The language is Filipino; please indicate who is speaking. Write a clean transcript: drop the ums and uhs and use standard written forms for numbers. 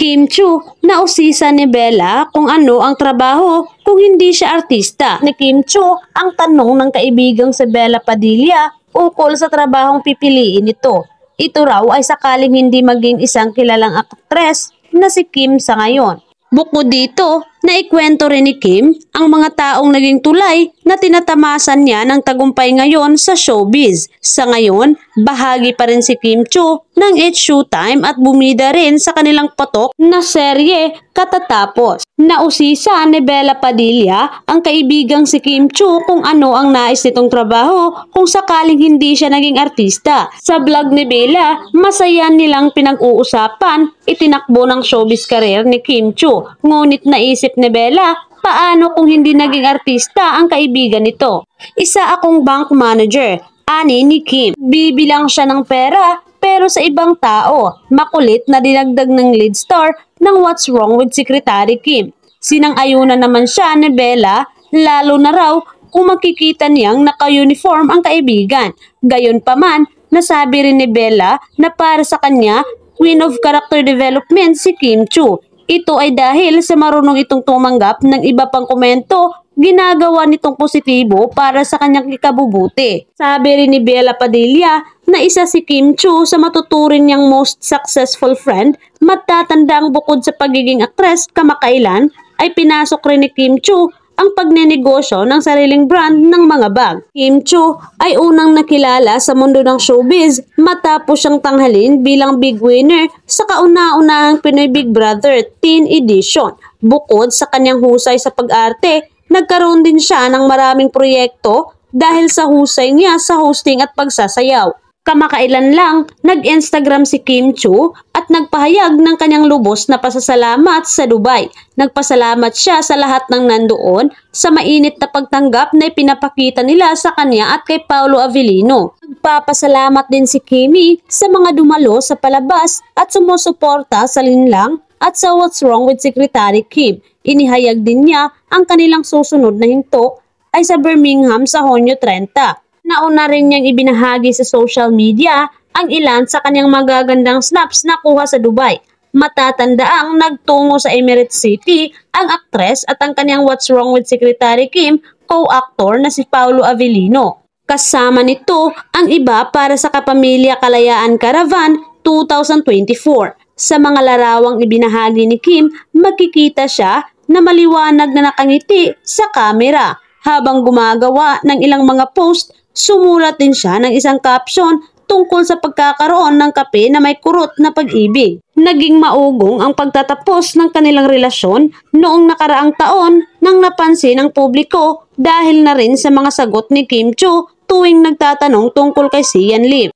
Speaker 1: Kim Chu, nausisa ni Bella kung ano ang trabaho kung hindi siya artista. Ni Kim Chu ang tanong ng kaibigang si Bella Padilla ukol sa trabahong pipiliin nito. Ito raw ay sakaling hindi maging isang kilalang aktres na si Kim sa ngayon. Bukod dito, naikwento rin ni Kim ang mga taong naging tulay na tinatamasan niya ng tagumpay ngayon sa showbiz. Sa ngayon, bahagi pa rin si Kim Chu ng It's Showtime at bumida rin sa kanilang patok na serye katatapos. Nausisa ni Bella Padilla ang kaibigang si Kim Chu kung ano ang nais nitong trabaho kung sakaling hindi siya naging artista. Sa vlog ni Bella, masaya nilang pinag-uusapan itinakbo ng showbiz career ni Kim Chu. Ngunit naisip ni Bella, paano kung hindi naging artista ang kaibigan nito? Isa akong bank manager, ani ni Kim. Bibilang siya ng pera pero sa ibang tao. Makulit na dinagdag ng lead star ng What's Wrong with Secretary Kim. Sinang-ayunan naman siya ni Bella, lalo na raw kung makikita niyang naka-uniform ang kaibigan. Gayunpaman, nasabi rin ni Bella na para sa kanya, Queen of Character Development si Kim Chu. Ito ay dahil sa marunong itong tumanggap ng iba pang komento, ginagawa nitong positibo para sa kanyang ikabubuti. Sabi rin ni Bella Padilla na isa si Kim Chu sa matuturing niyang most successful friend, matatandang bukod sa pagiging aktres kamakailan, ay pinasok rin ni Kim Chu ang pagnenegosyo ng sariling brand ng mga bag. Kim Chu ay unang nakilala sa mundo ng showbiz matapos siyang tanghalin bilang big winner sa kauna-unahang Pinoy Big Brother Teen Edition. Bukod sa kanyang husay sa pag-arte, nagkaroon din siya ng maraming proyekto dahil sa husay niya sa hosting at pagsasayaw. Kamakailan lang, nag-Instagram si Kim Chu at nagpahayag ng kanyang lubos na pasasalamat sa Dubai. Nagpasalamat siya sa lahat ng nandoon sa mainit na pagtanggap na ipinapakita nila sa kanya at kay Paolo Avellino. Nagpapasalamat din si Kimmy sa mga dumalo sa palabas at sumusuporta sa linlang at sa What's Wrong with Secretary Kim. Inihayag din niya ang kanilang susunod na hinto ay sa Birmingham sa Hunyo 30. Nauna rin niyang ibinahagi sa social media ang ilan sa kanyang magagandang snaps na kuha sa Dubai. Matatandaang nagtungo sa Emirates City ang aktres at ang kanyang What's Wrong with Secretary Kim co-actor na si Paolo Avellino. Kasama nito ang iba para sa Kapamilya Kalayaan Caravan 2024. Sa mga larawang ibinahagi ni Kim, makikita siya na maliwanag na nakangiti sa kamera. Habang gumagawa ng ilang mga post, sumulat din siya ng isang caption tungkol sa pagkakaroon ng kape na may kurot na pag-ibig. Naging maugong ang pagtatapos ng kanilang relasyon noong nakaraang taon nang napansin ng publiko dahil na rin sa mga sagot ni Kim Chu tuwing nagtatanong tungkol kay Sian Lim.